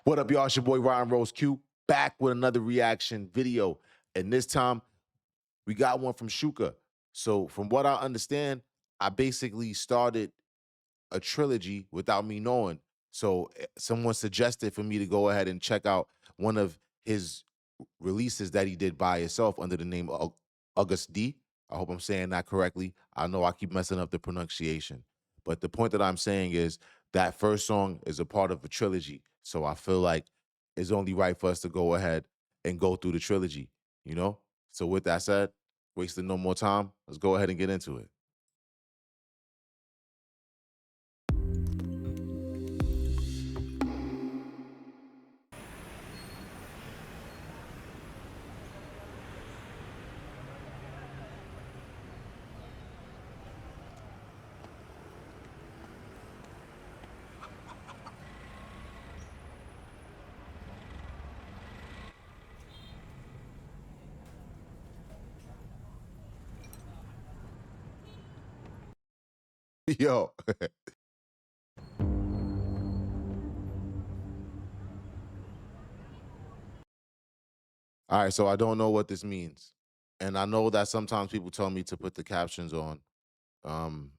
What up, y'all? It's your boy RottenRoseQ back with another reaction video. And this time, we got one from Suga. So from what I understand, I basically started a trilogy without me knowing. So someone suggested for me to go ahead and check out one of his releases that he did by himself under the name of Agust D. I hope I'm saying that correctly. I know I keep messing up the pronunciation. But the point that I'm saying is that first song is a part of a trilogy. So I feel like it's only right for us to go ahead and go through the trilogy, you know? So with that said, wasting no more time, let's go ahead and get into it. Yo. All right, so I don't know what this means. And I know that sometimes people tell me to put the captions on. Um,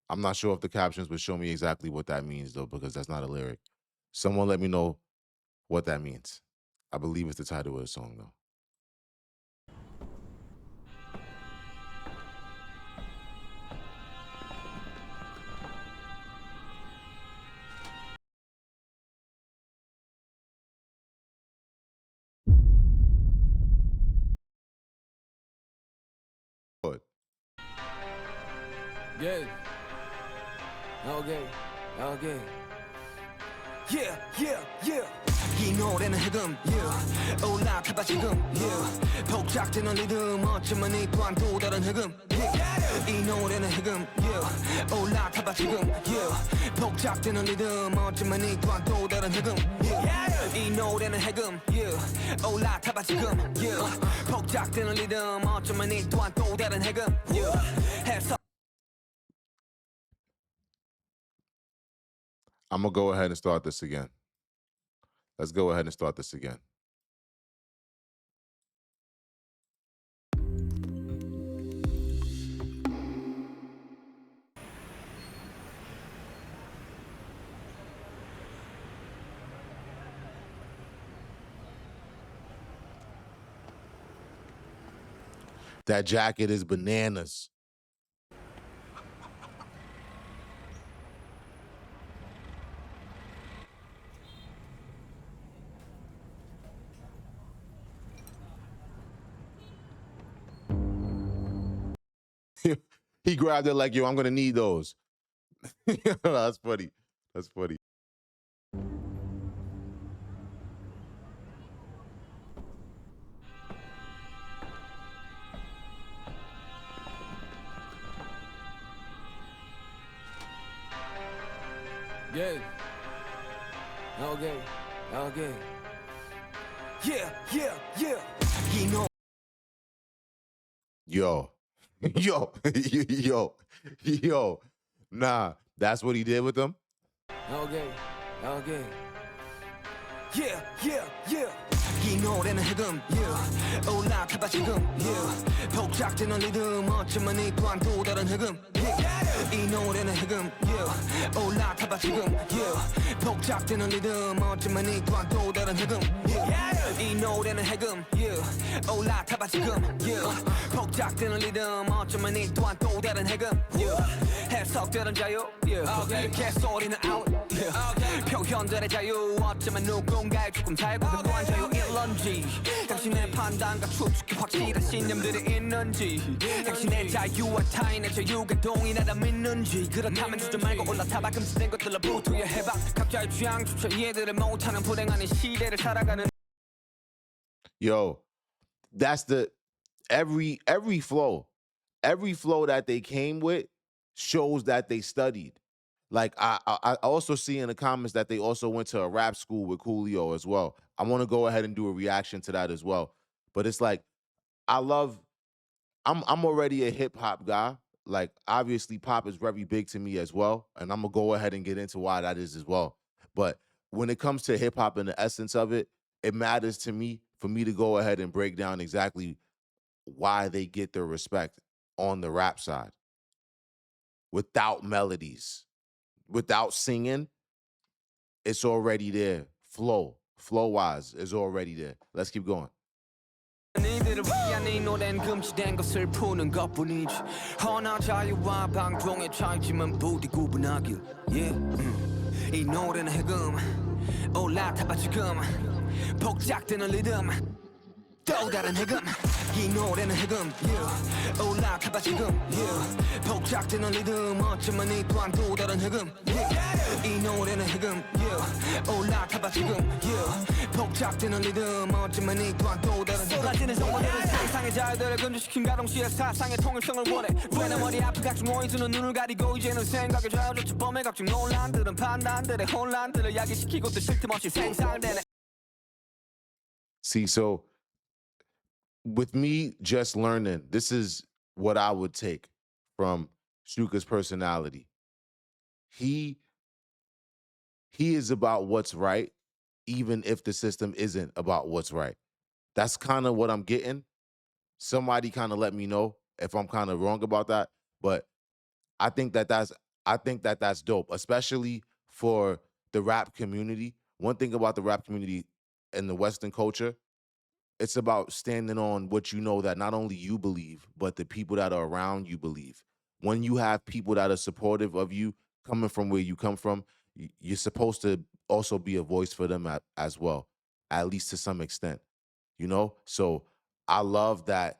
I'm not sure if the captions would show me exactly what that means, though, because that's not a lyric. Someone let me know what that means. I believe it's the title of the song, though. Good. Yeah. Okay. Okay. Yeah. 이 노래는 해금 yeah. 올라타봐 지금 yeah. 복잡되는 리듬 어쩌면 이 또한 또 다른 해금 yeah. 이 노래는 해금 yeah. 올라타봐 지금 yeah. 복잡되는 리듬 어쩌면 이 또한 또 다른 해금 yeah. 이 노래는 해금 yeah. 올라타봐 지금 yeah. 복잡되는 리듬 어쩌면 이 또한 또 다른 해금 yeah. 해서 I'm going to go ahead and start this again. Let's go ahead and start this again. That jacket is bananas. He grabbed it like, yo, I'm going to need those. That's funny. That's funny. Yeah. Okay. Yeah. You know. Yo. Nah, that's what he did with them? Okay. Yeah. 이 노래는 해금 yeah. 올라타봐 지금 yeah. 복잡되는 리듬 어쩌면 이 또한 또 다른 해금 yeah. 이 노래는 해금 yeah. 올라타봐 지금 yeah. 복잡되는 리듬 어쩌면 이 또한 또 다른 해금 yeah. 이 노래는 해금 yeah. 올라타봐 지금 yeah. 복잡되는 리듬 어쩌면 이 또한 또 다른 해금 yeah. 해석되는 자유 yeah. 개소리는 out yeah. 표현들의 자유 어쩌면 누군가의 조금 잘못된 또한 자유일런지 당신의 판단과 추측이 확실한 신념들이 있는지 당신의 자유와 타인의 자유가 동일하다 믿는지 그렇다면 주저 말고 올라타봐 금지된 것들로부터 해봐 각자의 취향조차 이해들을 못하는 불행한 이 시대를 살아가는 Yo, that's the every flow that they came with shows that they studied. Like I also see in the comments that they also went to a rap school with Coolio as well. I want to go ahead and do a reaction to that as well. But it's like I'm already a hip hop guy. Like obviously pop is very big to me as well, and I'm gonna go ahead and get into why that is as well. But when it comes to hip hop and the essence of it, it matters to me for me to go ahead and break down exactly why they get their respect on the rap side without melodies, without singing. It's already there. Flow wise is already there. Let's keep going. 니들을 위한 이 노래는 금지된 것을 푸는 것뿐이지 허나 자유와 방종의 차이지만 부디 구분하길 이 노래는 해금 올라타봐 지금 복작되는 리듬 또 다른 해금 이 노래는 해금 올라타봐 지금 복작되는 리듬 어쩌면 이 또한 또 다른 해금 이 노래는 해금 올라타봐 지금 복작되는 리듬 어쩌면 이 또한 또 다른 해금 쏟아지는 성원들은 상상의 자유들을 금지시킨 가동시에 사상의 통일성을 원해 왜내 머리 앞에 각종 오해주는 눈을 가리고 이제는 생각에 좌우졌지 범의 각종 논란들은 판단들의 혼란들을 야기시키고 또 쉴 틈 없이 생산되네. See, so with me just learning, this is what I would take from Suga's personality. He is about what's right, even if the system isn't about what's right. That's kind of what I'm getting. Somebody kind of let me know if I'm kind of wrong about that, but I think that that's dope, especially for the rap community. One thing about the rap community and the Western culture, it's about standing on what you know that not only you believe, but the people that are around you believe. When you have people that are supportive of you, coming from where you come from, you're supposed to also be a voice for them as well, at least to some extent, you know? So I love that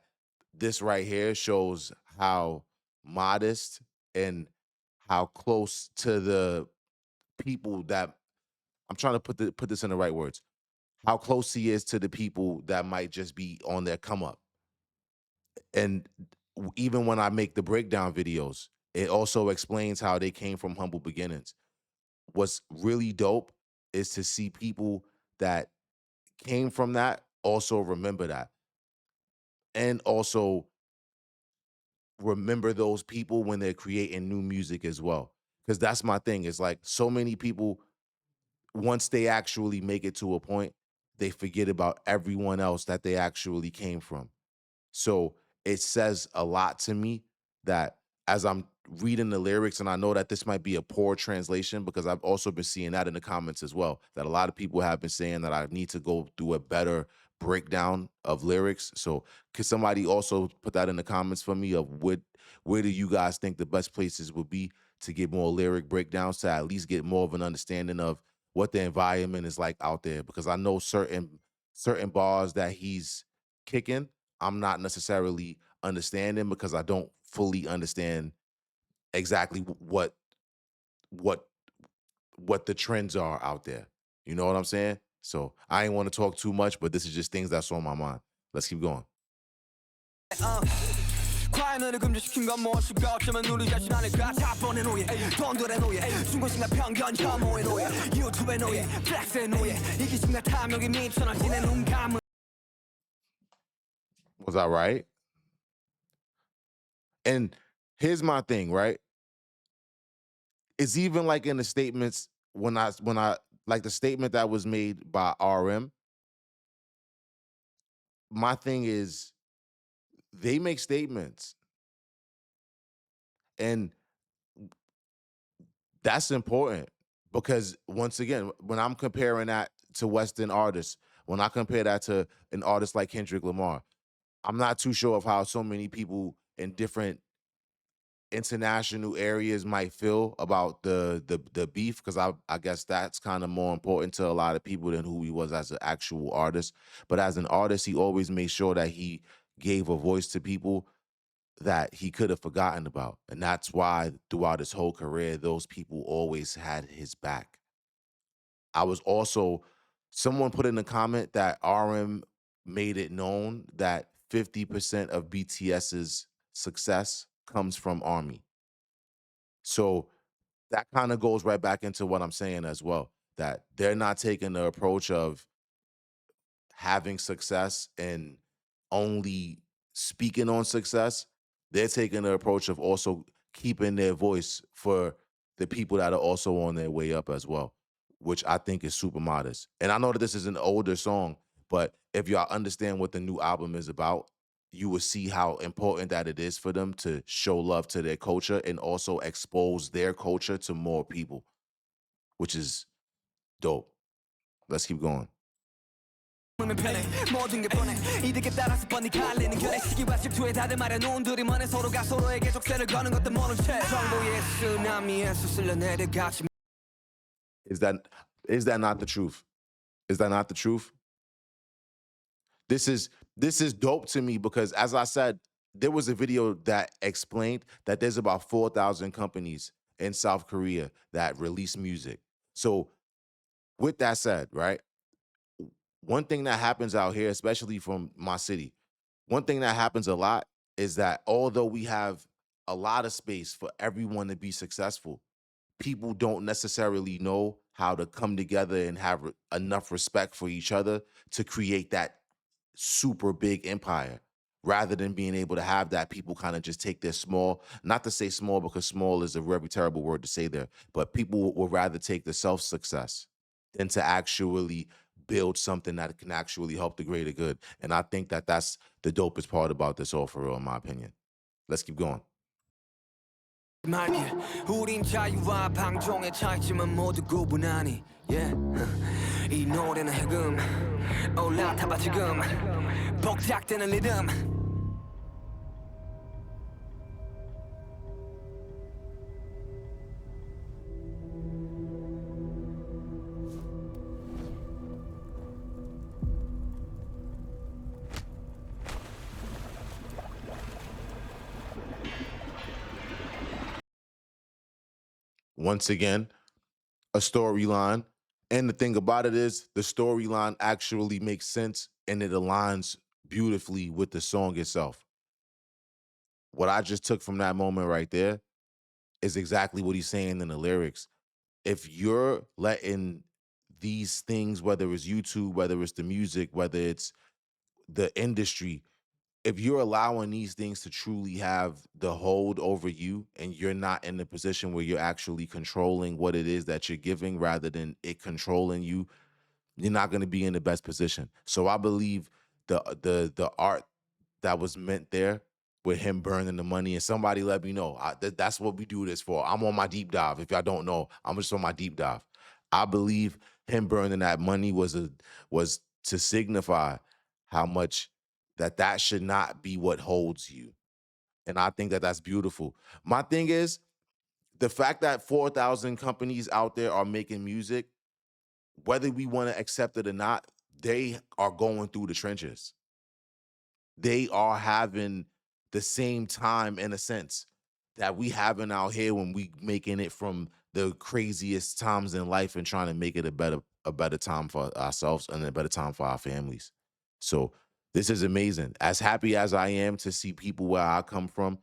this right here shows how modest and how close to the people that I'm trying to put this in the right words. How close he is to the people that might just be on their come up. And even when I make the breakdown videos, it also explains how they came from humble beginnings. What's really dope is to see people that came from that also remember that. And also remember those people when they're creating new music as well. Because that's my thing. It's like so many people, once they actually make it to a point, they forget about everyone else that they actually came from. So it says a lot to me that as I'm reading the lyrics, and I know that this might be a poor translation because I've also been seeing that in the comments as well, that a lot of people have been saying that I need to go through a better breakdown of lyrics. So could somebody also put that in the comments for me of where do you guys think the best places would be to get more lyric breakdowns to at least get more of an understanding of what the environment is like out there? Because I know certain bars that he's kicking, I'm not necessarily understanding because I don't fully understand exactly what what the trends are out there. You know what I'm saying? So I ain't want to talk too much, but this is just things that's on my mind. Let's keep going. 과연을 금지시킨 건 무엇일까 어쩌면 우리 자신 아닐까 자본의 노예 돈들의 노예 중고심과 편견 혐오의 노예 유튜브의 노예 플렉스의 노예 이기심과 탐욕이 미쳐나지는 눈 감은 Was I right? And here's my thing, right? It's even like in the statements when I like the statement that was made by RM. My thing is they make statements and that's important because once again, when I'm comparing that to Western artists, when I compare that to an artist like Kendrick Lamar, I'm not too sure of how so many people in different international areas might feel about the beef because I guess that's kind of more important to a lot of people than who he was as an actual artist. But as an artist, he always made sure that he gave a voice to people that he could have forgotten about. And that's why throughout his whole career, those people always had his back. I was also, someone put in the comment that RM made it known that 50% of BTS's success comes from Army. So that kind of goes right back into what I'm saying as well, that they're not taking the approach of having success and only speaking on success. They're taking the approach of also keeping their voice for the people that are also on their way up as well. which I think is super modest. And I know that this is an older song, but if y'all understand what the new album is about, you will see how important that it is for them to show love to their culture and also expose their culture to more people, which is dope. Let's keep going. 편해 모든 게 뻔해 이득에 따라서 뻔히 갈리는 결에 시기와 질투에 다들 말해놓은 둘이 먼해 서로가 서로에게 족쇄를 거는 것도 모른 채 정보의 쓰나미에서 쓸려 내려가지. Is that not the truth? Is that not the truth? This is dope to me because, as I said, there was a video that explained that there's about 4,000 companies in South Korea that release music. So with that said, right, one thing that happens out here, especially from my city, one thing that happens a lot is that although we have a lot of space for everyone to be successful, people don't necessarily know how to come together and have enough respect for each other to create that super big empire. Rather than being able to have that, people kind of just take their small, not to say small because small is a very terrible word to say there, but people would rather take the self-success than to actually build something that can actually help the greater good. And I think that that's the dopest part about this all, for real, in my opinion. Let's keep going. 말길 우린 자유와 방종의 차이점은 모두 구분하니 yeah. 이 노래는 해금 올라타봐 지금 복작되는 리듬. Once again, a storyline. And the thing about it is the storyline actually makes sense and it aligns beautifully with the song itself. What I just took from that moment right there is exactly what he's saying in the lyrics. If you're letting these things, whether it's YouTube, whether it's the music, whether it's the industry, if you're allowing these things to truly have the hold over you and you're not in the position where you're actually controlling what it is that you're giving rather than it controlling you, you're not going to be in the best position. So I believe the art that was meant there with him burning the money, and somebody let me know. That's what we do this for. I'm on my deep dive. If y'all don't know, I'm just on my deep dive. I believe him burning that money was to signify how much that should not be what holds you. And I think that that's beautiful. My thing is, the fact that 4,000 companies out there are making music, whether we want to accept it or not, they are going through the trenches. They are having the same time, in a sense, that we having out here when we making it from the craziest times in life and trying to make it a better time for ourselves and a better time for our families. So this is amazing. As happy as I am to see people where I come from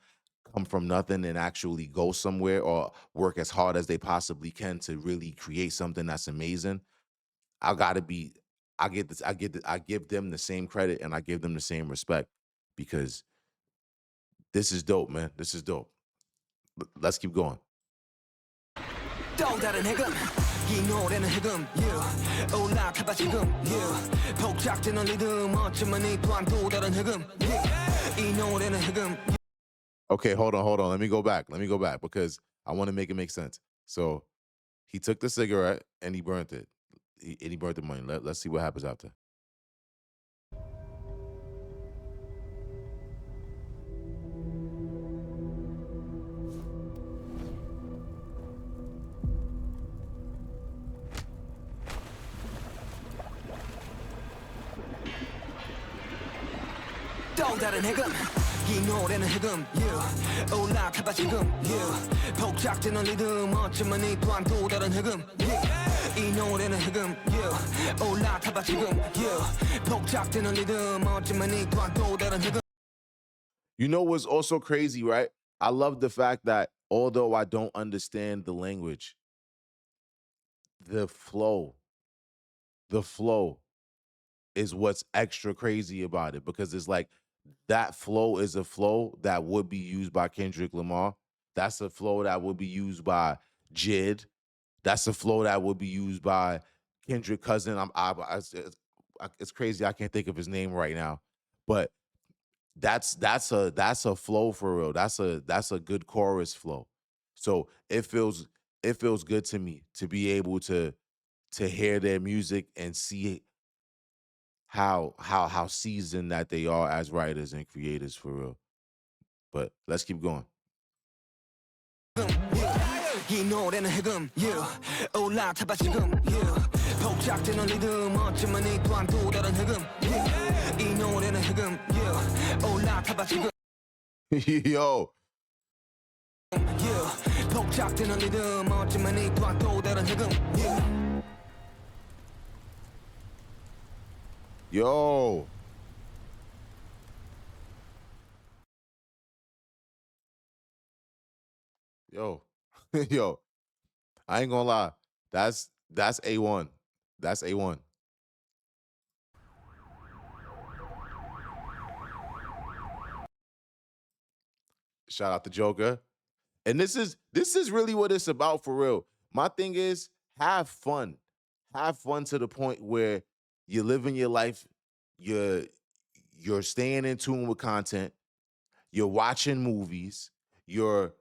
nothing and actually go somewhere or work as hard as they possibly can to really create something that's amazing. I give them the same credit and I give them the same respect because this is dope, man. This is dope. Let's keep going. 또 다른 해금 이 노래는 해금 yeah. 올라타봐 지금 yeah. 복작되는 리듬 어쩌면 이 또한 또 다른 해금 yeah. 이 노래는 해금. Okay, hold on. Let me go back because I want to make it make sense. So he took the cigarette and he burnt it. He burnt the money. Let's see what happens after. 또 다른 해금 이 노래는 해금 yeah. 올라타봐 지금 yeah. 복작되는 리듬 어쩌면 이 또한 또 다른 해금 yeah. 이 노래는 해금 yeah. 올라타봐 지금 yeah. 복작되는 리듬 어쩌면 이 또한 또 다른 해금. You know what's also crazy, right? I love the fact that although I don't understand the language, the flow is what's extra crazy about it because it's like that flow is a flow that would be used by Kendrick Lamar. That's a flow that would be used by Jid. That's a flow that would be used by Kendrick Cousin. It's crazy I can't think of his name right now, but that's a flow for real. That's a good chorus flow. So it feels good to me to be able to hear their music and see how seasoned that they are as writers and creators for real. But let's keep going. 이 노래는 해금 yeah. 올라타봐 지금 yeah. 복잡되는 리듬 어쩌면 이 또한 또 다른 해금 yeah. 이 노래는 해금 yeah. 올라타봐 지금 Yo, yeah. 복잡되는 리듬 어쩌면 이 또한 또 다른 해금 yeah. yo. Yo, yo, I ain't gonna lie. That's A1. That's A1. Shout out to Joker. And this is really what it's about for real. My thing is have fun. Have fun to the point where you're living your life, you're you're staying in tune with content, you're watching movies, you're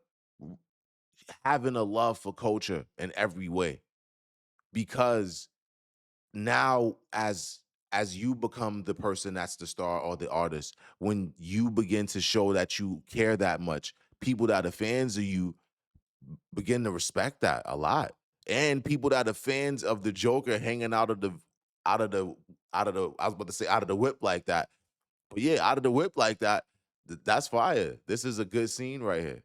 having a love for culture in every way. Because now as you become the person that's the star or the artist, when you begin to show that you care that much, people that are fans of you begin to respect that a lot. And people that are fans of the Joker hanging out of the I was about to say out of the whip like that. But yeah, out of the whip like that, that's fire. This is a good scene right here.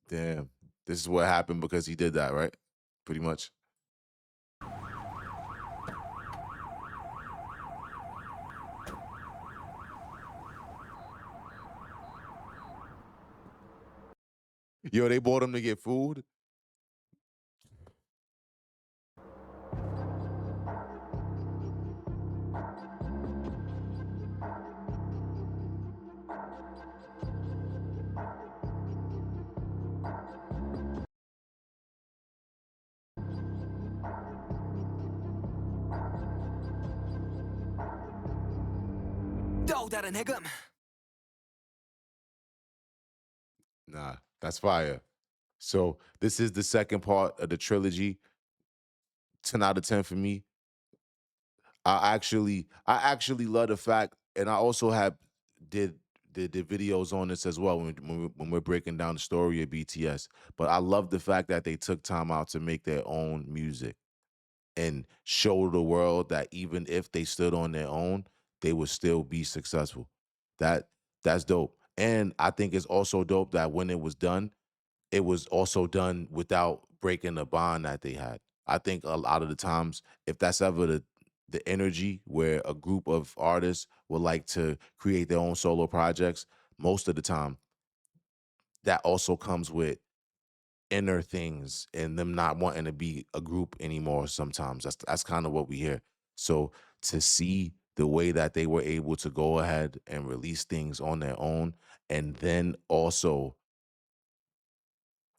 Damn. This is what happened because he did that, right? Pretty much. Yo, they bought him to get food. 또 다른 해금 Nah, that's fire. So this is the second part of the trilogy. 10 out of 10 for me. I actually love the fact, and I also have did videos on this as well when we're breaking down the story of BTS. But I love the fact that they took time out to make their own music and show the world that even if they stood on their own, they would still be successful. That that's dope. And I think it's also dope that when it was done, it was also done without breaking the bond that they had. I think a lot of the times, if that's ever the energy where a group of artists would like to create their own solo projects, most of the time that also comes with inner things and them not wanting to be a group anymore sometimes. That's kind of what we hear. So to see the way that they were able to go ahead and release things on their own and then also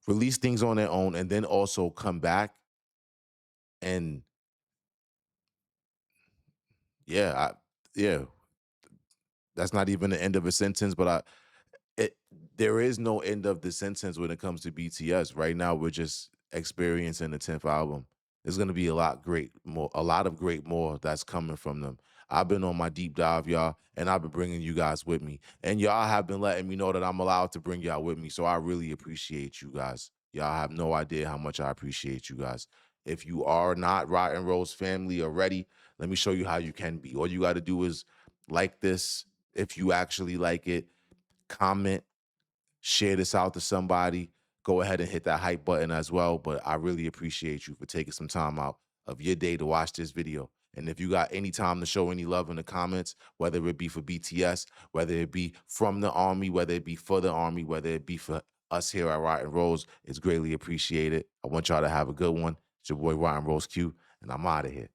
release things on their own and then also come back and yeah, yeah, that's not even the end of a sentence, but it there is no end of the sentence when it comes to BTS. Right now, we're just experiencing the 10th album. There's gonna be a lot of great more that's coming from them. I've been on my deep dive, y'all, and I've been bringing you guys with me. And y'all have been letting me know that I'm allowed to bring y'all with me. So I really appreciate you guys. Y'all have no idea how much I appreciate you guys. If you are not Rotten Rose family already, let me show you how you can be. All you got to do is like this if you actually like it, comment, share this out to somebody. Go ahead and hit that hype button as well. But I really appreciate you for taking some time out of your day to watch this video. And if you got any time to show any love in the comments, whether it be for BTS, whether it be from the army, whether it be for the army, whether it be for us here at Rotten Rose, it's greatly appreciated. I want y'all to have a good one. It's your boy RottenRoseQ, and I'm out of here.